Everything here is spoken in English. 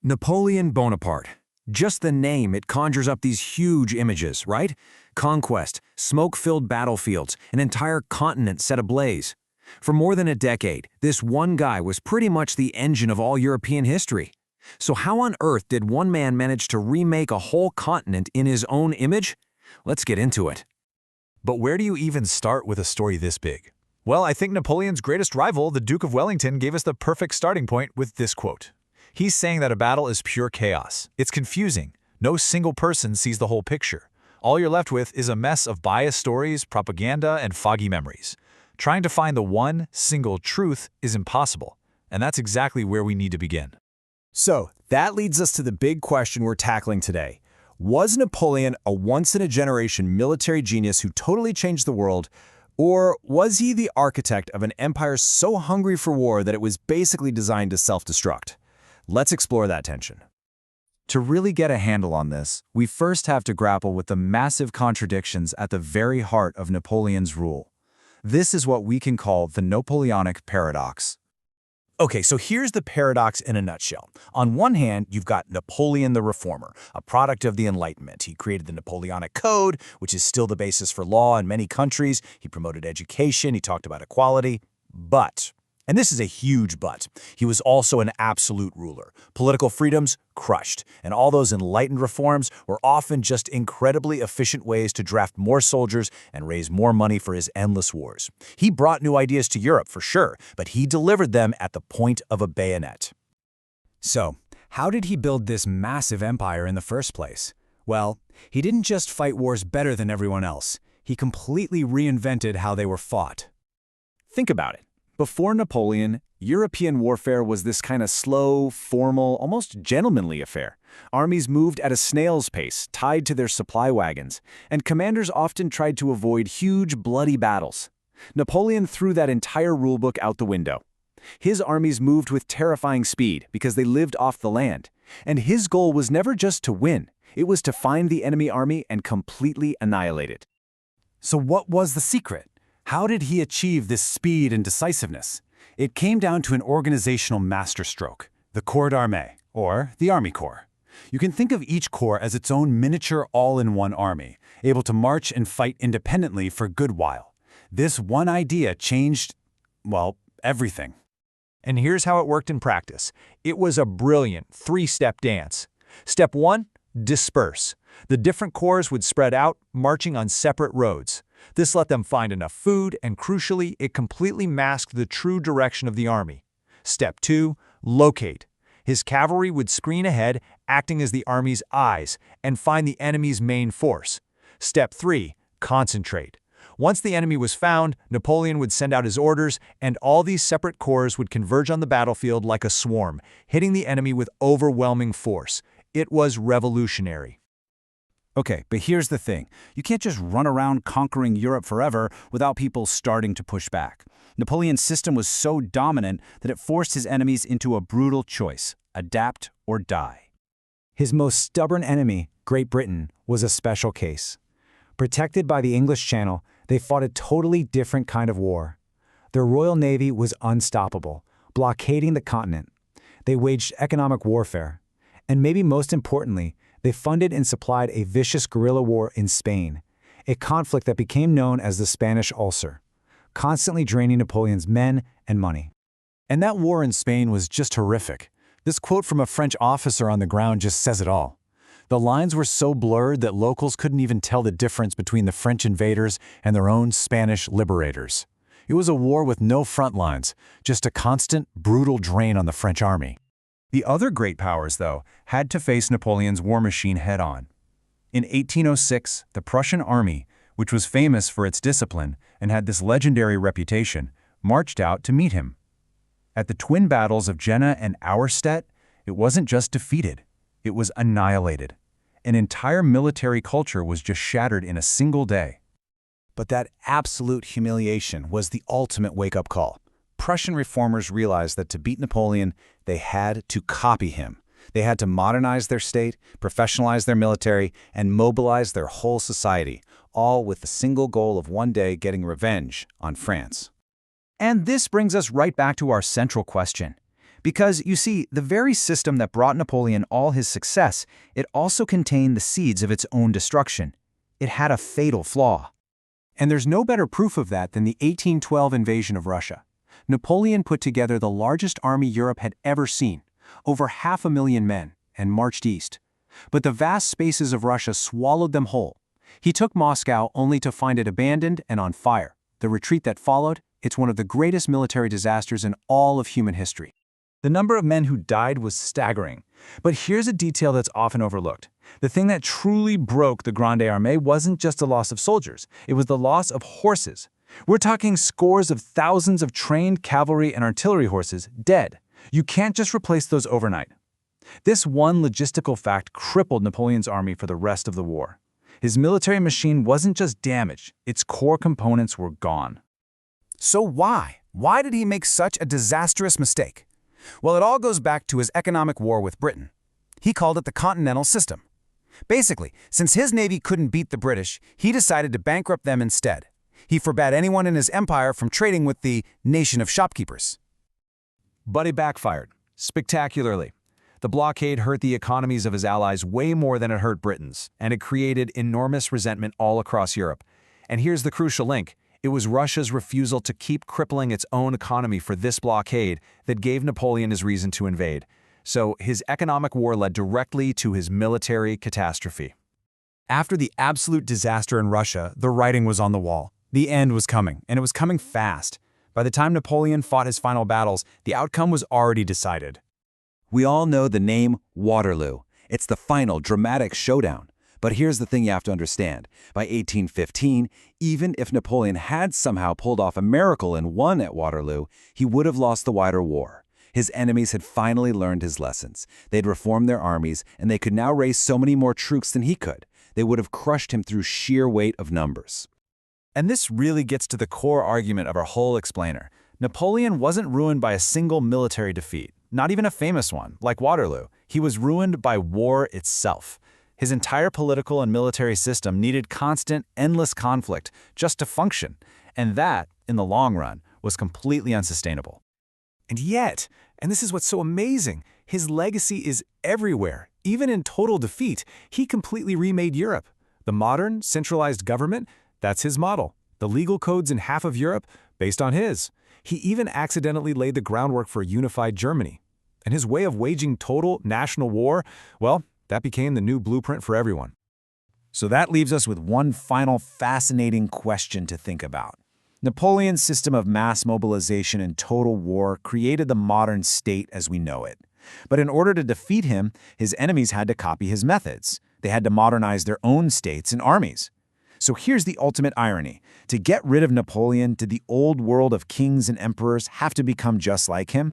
Napoleon Bonaparte. Just the name, it conjures up these huge images, right? Conquest, smoke-filled battlefields, an entire continent set ablaze. For more than a decade, this one guy was pretty much the engine of all European history. So how on earth did one man manage to remake a whole continent in his own image? Let's get into it. But where do you even start with a story this big? Well, I think Napoleon's greatest rival, the Duke of Wellington, gave us the perfect starting point with this quote. He's saying that a battle is pure chaos. It's confusing. No single person sees the whole picture. All you're left with is a mess of biased stories, propaganda, and foggy memories. Trying to find the one single truth is impossible, and that's exactly where we need to begin. So, that leads us to the big question we're tackling today. Was Napoleon a once-in-a-generation military genius who totally changed the world, or was he the architect of an empire so hungry for war that it was basically designed to self-destruct? Let's explore that tension. To really get a handle on this, we first have to grapple with the massive contradictions at the very heart of Napoleon's rule. This is what we can call the Napoleonic paradox. Okay, so here's the paradox in a nutshell. On one hand, you've got Napoleon the Reformer, a product of the Enlightenment. He created the Napoleonic Code, which is still the basis for law in many countries. He promoted education, he talked about equality. But, and this is a huge but, he was also an absolute ruler. Political freedoms crushed, and all those enlightened reforms were often just incredibly efficient ways to draft more soldiers and raise more money for his endless wars. He brought new ideas to Europe, for sure, but he delivered them at the point of a bayonet. So, how did he build this massive empire in the first place? Well, he didn't just fight wars better than everyone else. He completely reinvented how they were fought. Think about it. Before Napoleon, European warfare was this kind of slow, formal, almost gentlemanly affair. Armies moved at a snail's pace, tied to their supply wagons, and commanders often tried to avoid huge, bloody battles. Napoleon threw that entire rulebook out the window. His armies moved with terrifying speed because they lived off the land. And his goal was never just to win. It was to find the enemy army and completely annihilate it. So what was the secret? How did he achieve this speed and decisiveness? It came down to an organizational masterstroke, the Corps d'Armée, or the Army Corps. You can think of each corps as its own miniature all-in-one army, able to march and fight independently for a good while. This one idea changed, well, everything. And here's how it worked in practice. It was a brilliant three-step dance. Step 1, disperse. The different corps would spread out, marching on separate roads. This let them find enough food, and crucially, it completely masked the true direction of the army. Step 2, locate. His cavalry would screen ahead, acting as the army's eyes, and find the enemy's main force. Step 3, concentrate. Once the enemy was found, Napoleon would send out his orders, and all these separate corps would converge on the battlefield like a swarm, hitting the enemy with overwhelming force. It was revolutionary. Okay, but here's the thing. You can't just run around conquering Europe forever without people starting to push back. Napoleon's system was so dominant that it forced his enemies into a brutal choice: adapt or die. His most stubborn enemy, Great Britain, was a special case. Protected by the English Channel, they fought a totally different kind of war. Their Royal Navy was unstoppable, blockading the continent. They waged economic warfare. And maybe most importantly, they funded and supplied a vicious guerrilla war in Spain, a conflict that became known as the Spanish Ulcer, constantly draining Napoleon's men and money. And that war in Spain was just horrific. This quote from a French officer on the ground just says it all. The lines were so blurred that locals couldn't even tell the difference between the French invaders and their own Spanish liberators. It was a war with no front lines, just a constant, brutal drain on the French army. The other great powers, though, had to face Napoleon's war machine head-on. In 1806, the Prussian army, which was famous for its discipline and had this legendary reputation, marched out to meet him. At the twin battles of Jena and Auerstedt, it wasn't just defeated, it was annihilated. An entire military culture was just shattered in a single day. But that absolute humiliation was the ultimate wake-up call. Prussian reformers realized that to beat Napoleon, they had to copy him. They had to modernize their state, professionalize their military, and mobilize their whole society, all with the single goal of one day getting revenge on France. And this brings us right back to our central question. Because, you see, the very system that brought Napoleon all his success, it also contained the seeds of its own destruction. It had a fatal flaw. And there's no better proof of that than the 1812 invasion of Russia. Napoleon put together the largest army Europe had ever seen, over 500,000 men, and marched east. But the vast spaces of Russia swallowed them whole. He took Moscow only to find it abandoned and on fire. The retreat that followed, it's one of the greatest military disasters in all of human history. The number of men who died was staggering. But here's a detail that's often overlooked. The thing that truly broke the Grande Armée wasn't just the loss of soldiers, it was the loss of horses. We're talking scores of thousands of trained cavalry and artillery horses dead. You can't just replace those overnight. This one logistical fact crippled Napoleon's army for the rest of the war. His military machine wasn't just damaged, its core components were gone. So why? Why did he make such a disastrous mistake? Well, it all goes back to his economic war with Britain. He called it the Continental System. Basically, since his navy couldn't beat the British, he decided to bankrupt them instead. He forbade anyone in his empire from trading with the nation of shopkeepers. But it backfired, spectacularly. The blockade hurt the economies of his allies way more than it hurt Britain's, and it created enormous resentment all across Europe. And here's the crucial link. It was Russia's refusal to keep crippling its own economy for this blockade that gave Napoleon his reason to invade. So his economic war led directly to his military catastrophe. After the absolute disaster in Russia, the writing was on the wall. The end was coming, and it was coming fast. By the time Napoleon fought his final battles, the outcome was already decided. We all know the name Waterloo. It's the final dramatic showdown. But here's the thing you have to understand. By 1815, even if Napoleon had somehow pulled off a miracle and won at Waterloo, he would have lost the wider war. His enemies had finally learned his lessons. They'd reformed their armies, and they could now raise so many more troops than he could. They would have crushed him through sheer weight of numbers. And this really gets to the core argument of our whole explainer. Napoleon wasn't ruined by a single military defeat, not even a famous one, like Waterloo. He was ruined by war itself. His entire political and military system needed constant, endless conflict just to function, and that, in the long run, was completely unsustainable. And yet, and this is what's so amazing, his legacy is everywhere. Even in total defeat, he completely remade Europe. The modern, centralized government, that's his model. The legal codes in half of Europe, based on his. He even accidentally laid the groundwork for a unified Germany. And his way of waging total national war, well, that became the new blueprint for everyone. So that leaves us with one final fascinating question to think about. Napoleon's system of mass mobilization and total war created the modern state as we know it. But in order to defeat him, his enemies had to copy his methods. They had to modernize their own states and armies. So here's the ultimate irony. To get rid of Napoleon, did the old world of kings and emperors have to become just like him?